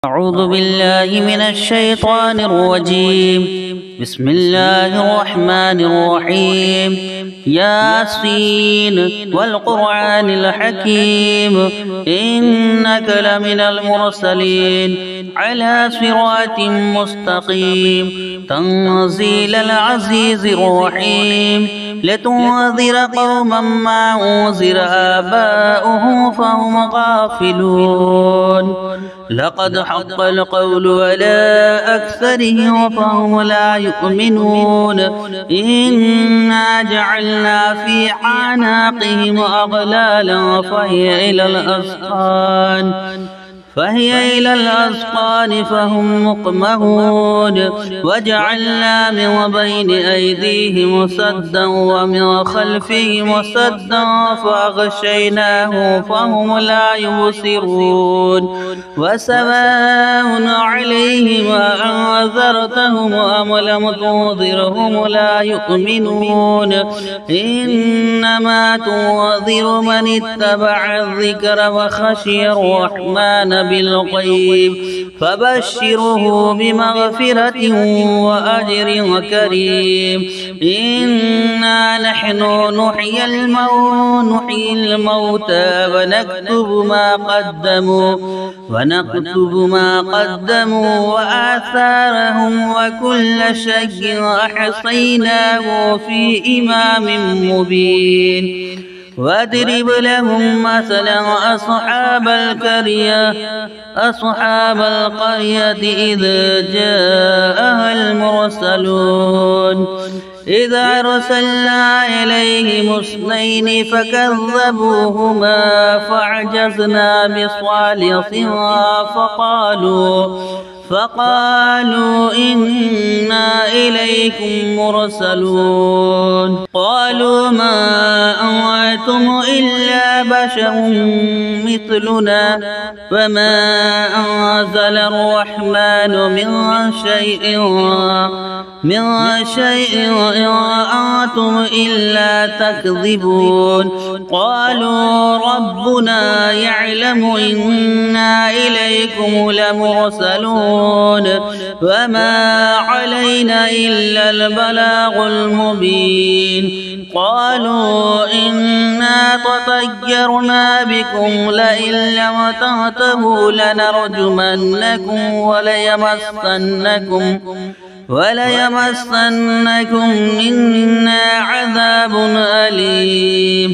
أعوذ بالله من الشيطان الرجيم. بسم الله الرحمن الرحيم. ياسين والقرآن الحكيم إنك لمن المرسلين على صراط مستقيم تنزيل العزيز الرحيم لتنذر قوما ما أنذر آباؤهم فهم غافلون. لقد حق القول على أكثرهم فهم لا يؤمنون. إنا جعلنا في أعناقهم أغلالا فهي إلى الأذقان فهم مقمحون. وجعلنا من بين أيديهم سدا ومن خلفهم سدا فأغشيناهم فهم لا يبصرون. وسواء عليهم أنذرتهم أم لم تنذرهم لا يؤمنون. إنما تنذر من اتبع الذكر وخشي الرحمن بالغيب فبشره بمغفرة وأجر كريم. إنا نحن نحيي الموتى ونكتب ما قدموا وآثارهم وكل شيء أحصيناه في إمام مبين. واضرب لهم مثلا أصحاب القرية إذ جاءها المرسلون إذ أرسلنا إليهم اثنين فكذبوهما فعجزنا بصالحها فقالوا إنا إليكم مرسلون. قالوا ما أنتم إلا بشر مثلنا وما أنزل الرحمن من شيء أنتم إلا تكذبون. قالوا ربنا يعلم إنا إليكم لمرسلون وما علينا إلا البلاغ المبين. قالوا إنا تطيرنا بكم لئن لم تنتهوا لنرجمنكم وليمسنكم منا عذاب أليم.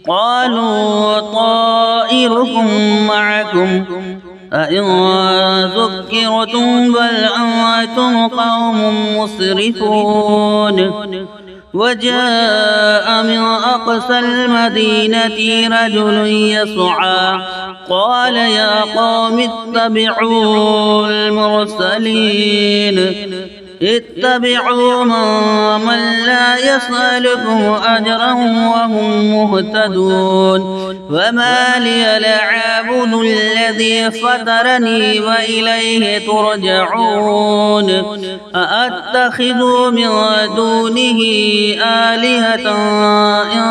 قالوا طائركم معكم أئن ذكرتم بل أنتم قوم مسرفون. وجاء من أقصى المدينة رجل يسعى قال يا قوم اتبعوا المرسلين اتبعوا من لا يسألكم أجرا وهم مهتدون. وما لي لا أعبد الذي فطرني وإليه ترجعون. أأتخذ من دونه آلهة إن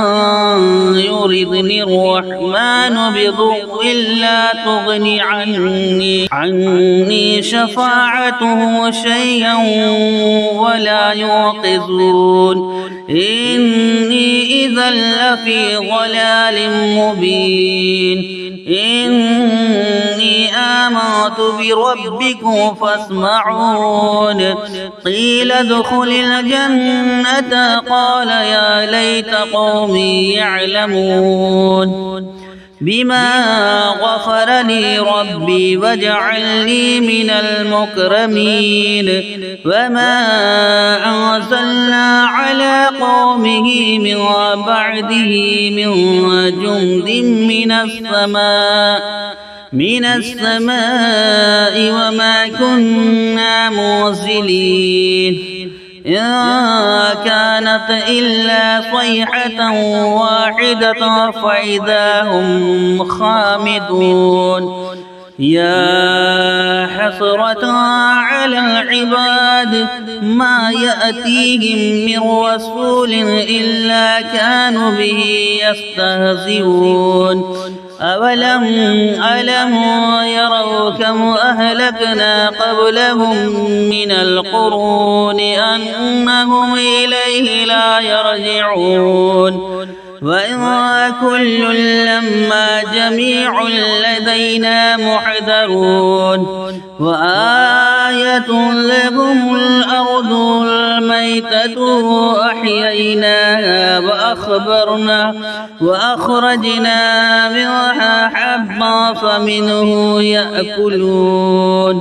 يردني الرحمن بضر لا تغني عني شفاعتهم شيئا ولا يوقظون. إني إذا لفي ضلال مبين. إني آمنت بربكم فاسمعون. قيل ادخل الجنة قال يا ليت قومي يعلمون بما غفر لي ربي وجعلني من المكرمين. وما أنزلنا على قومه من بعده من جند من السماء وما كنا منزلين. إن كانت إلا صيحة واحدة فإذا هم خامدون. يا حسرة على العباد ما يأتيهم من رسول إلا كانوا به يستهزئون. أولم يروا كم أهلكنا قبلهم من القرون أنهم إليه لا يرجعون وإن كل لما جميع لدينا محضرون وآية لهم الأرض الميتة أحييناها وأخرجنا منها حبا فمنه يأكلون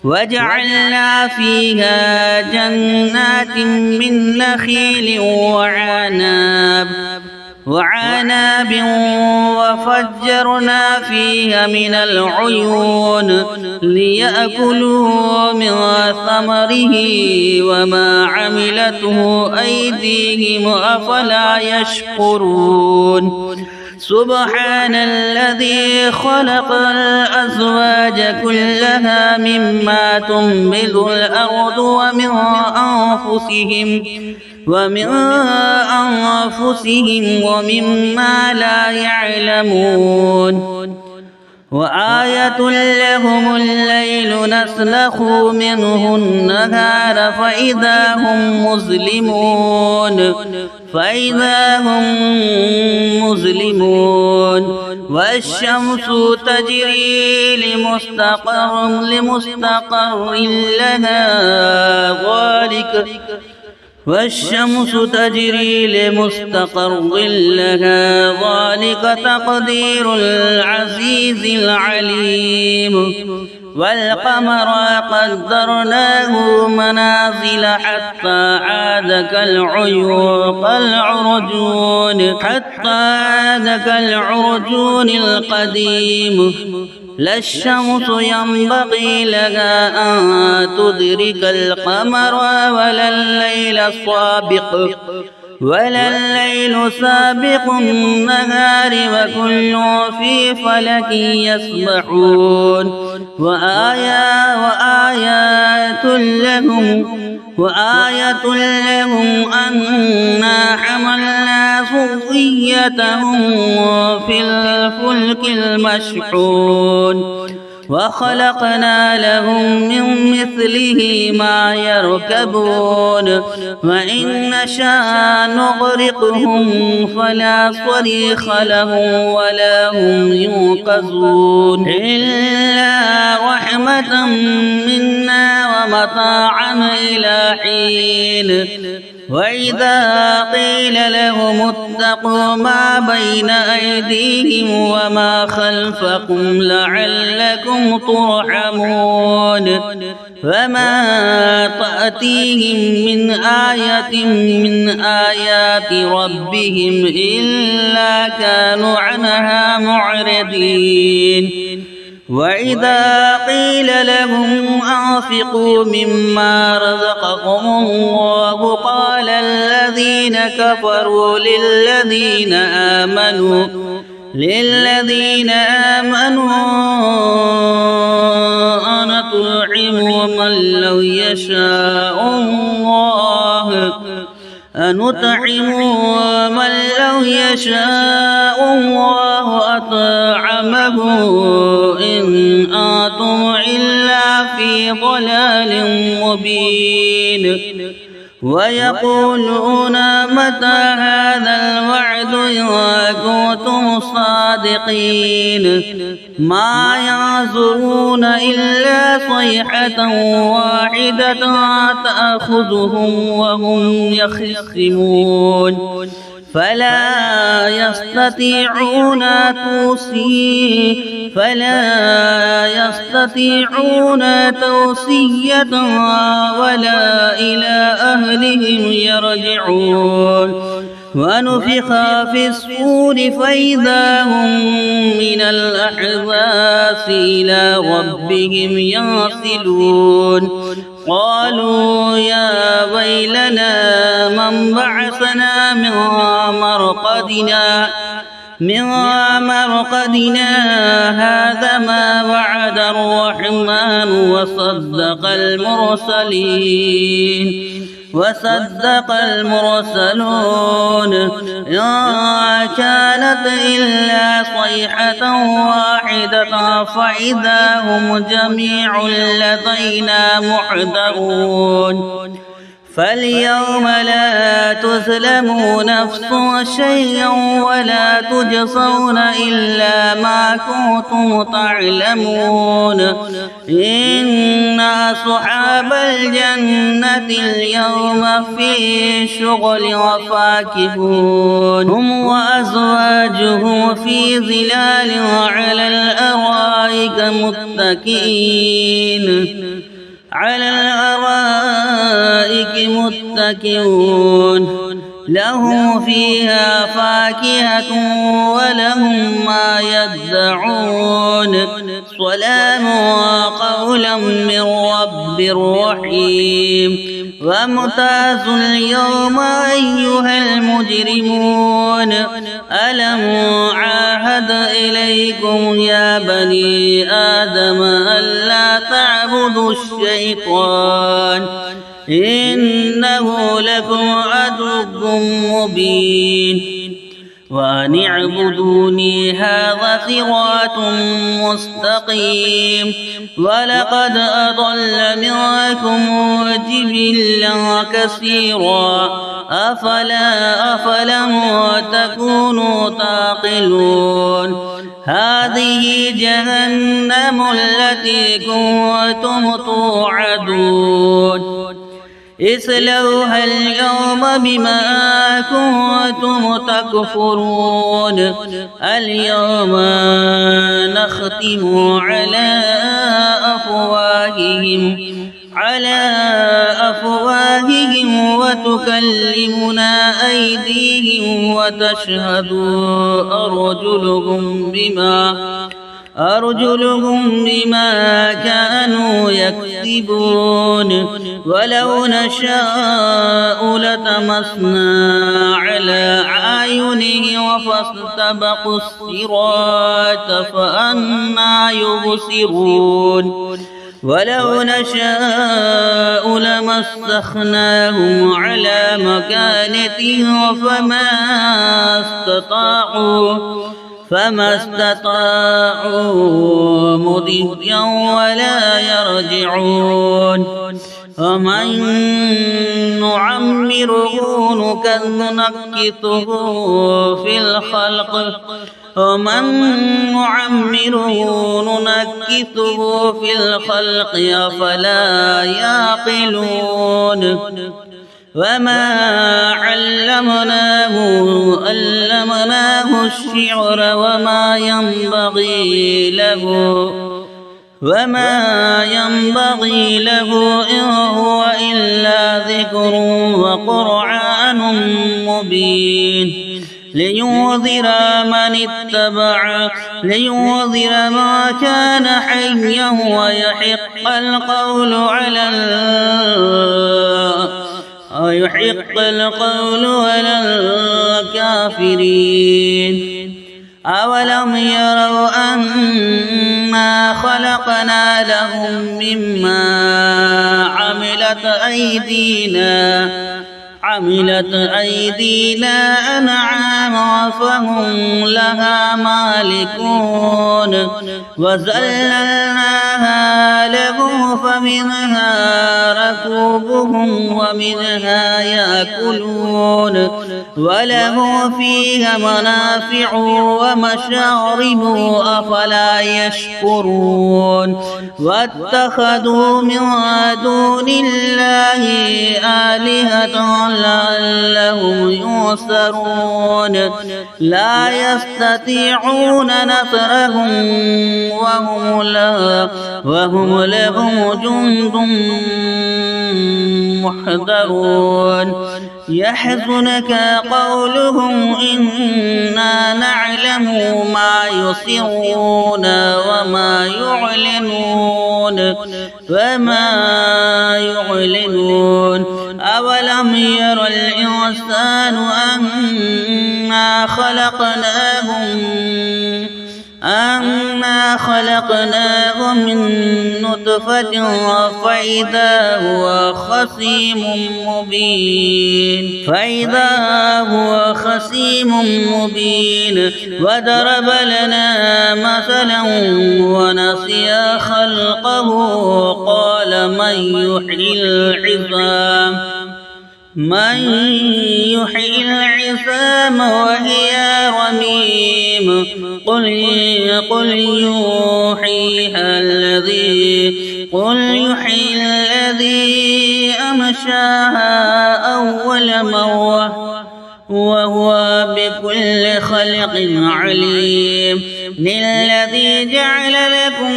وجعلنا فيها جنات من نخيل وعناب وفجرنا فيها من العيون ليأكلوا من ثمره وما عملته أيديهم أفلا يشكرون سبحان الذي خلق الأزواج كلها مما تنبت الأرض ومن أنفسهم ومما لا يعلمون وآية لهم الليل نسلخ منه النهار فإذا هم مظلمون والشمس تجري لمستقر لها ذلك تقدير العزيز العليم والقمر قدرناه منازل حتى عاد كالعرجون القديم لا الشمس ينبغي لها أن تدرك القمر ولا الليل سابق النهار وكل في فلك يسبحون وآية لهم أنا حملنا ذريتهم في الفلك المشحون وخلقنا لهم من مثله ما يركبون وإن نشاء نغرقهم فلا صريخ لهم ولا هم ينقذون إلا رحمة منا ومتاعا إلى حين وإذا قيل لهم اتقوا ما بين أيديهم وما خلفكم لعلكم ترحمون فما تأتيهم من آية من آيات ربهم إلا كانوا عنها معرضين وإذا قيل لهم أنفقوا مما رزقكم الله قال الذين كفروا للذين آمنوا أنطعم من لو يشاء الله أطعمه إن أنتم إلا في ضلال مبين ويقولون متى هذا الوعد إن كنتم صادقين ما ينظرون إلا صيحة واحدة تأخذهم وهم يخصمون فلا يستطيعون توصية ولا إلى أهلهم يرجعون ونفخ في الصور فإذا هم من الأحزاب إلى ربهم ينسلون قالوا يا ويلنا من بعثنا من مرقدنا هذا ما وعد الرحمن وصدق المرسلين وصدق المرسلون إن كانت إلا صيحة واحدة فإذا هم جميع لدينا محضرون فاليوم لا تظلموا نفس شيئا ولا تجزون إلا ما كنتم تعلمون إن أصحاب الجنة اليوم في شغل وفاكهون هم وأزواجهم في ظلال على الأرائك متكئون لهم فيها فاكهة ولهم ما يدعون سلام قولا من رب رحيم وامتازوا اليوم أيها المجرمون ألم عاهد إليكم يا بني آدم ألا تعبدوا الشيطان إنه لكم عدو مبين وأن اعبدوني هذا صراط مستقيم ولقد أضل منكم جبلا كثيرا أفلم تكونوا تعقلون هذه جهنم التي كنتم توعدون اصلوها اليوم بما كنتم تكفرون اليوم نختم على أفواههم وتكلمنا أيديهم وتشهد أرجلهم بما كانوا يكسبون ولو نشاء لطمسنا على أعينهم فاستبقوا الصراط فأنى يبصرون ولو نشاء لمسخناهم على مكانتهم فما استطاعوا مضيا ولا يرجعون ومن نعمره نكته في الخلق أفلا يعقلون وما علمناه الشعر وما ينبغي له إن هو إلا ذكر وقرآن مبين لينذر ما كان حيا ويحق القول على الكافرين أولم يروا أنا خلقنا لهم مما عملت أيدينا أنعاما فهم لها مالكون وذللناها لهم فمنها ركوبهم ومنها يأكلون وله فيها منافع ومشارب أفلا يشكرون واتخذوا من دون الله آلهة لعلهم ينصرون لا يستطيعون نصرهم وهم لهم جند محضرون يحزنك قولهم إنا نعلم ما يسرون وما يعلنون أولم ير أنا خلقناه من نطفة فإذا هو خصيم مبين وضرب لنا مثلا ونسي خلقه قال من يحيي العظام وهي رميم قل يحييها الذي أمشاها أول مرة وهو بكل خلق عليم للذي جعل لكم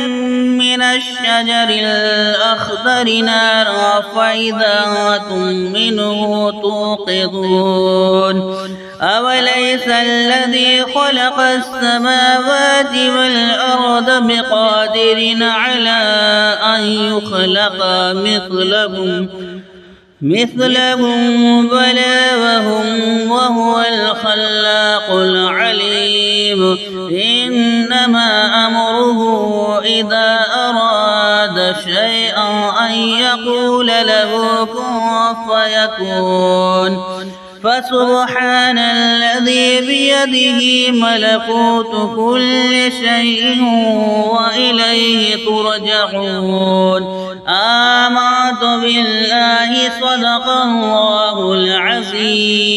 من الشجر الأخضر نارا فإذا أنتم منه توقدون أوليس الذي خلق السماوات والأرض بقادر على أن يخلق مثلهم بلى وهو الخلاق العليم إنما أمره إذا أراد شيئا أن يقول له كن فيكون فسبحان الذي بيده ملكوت كل شيء وإليه ترجعون آمنت بالله صدق الله العظيم.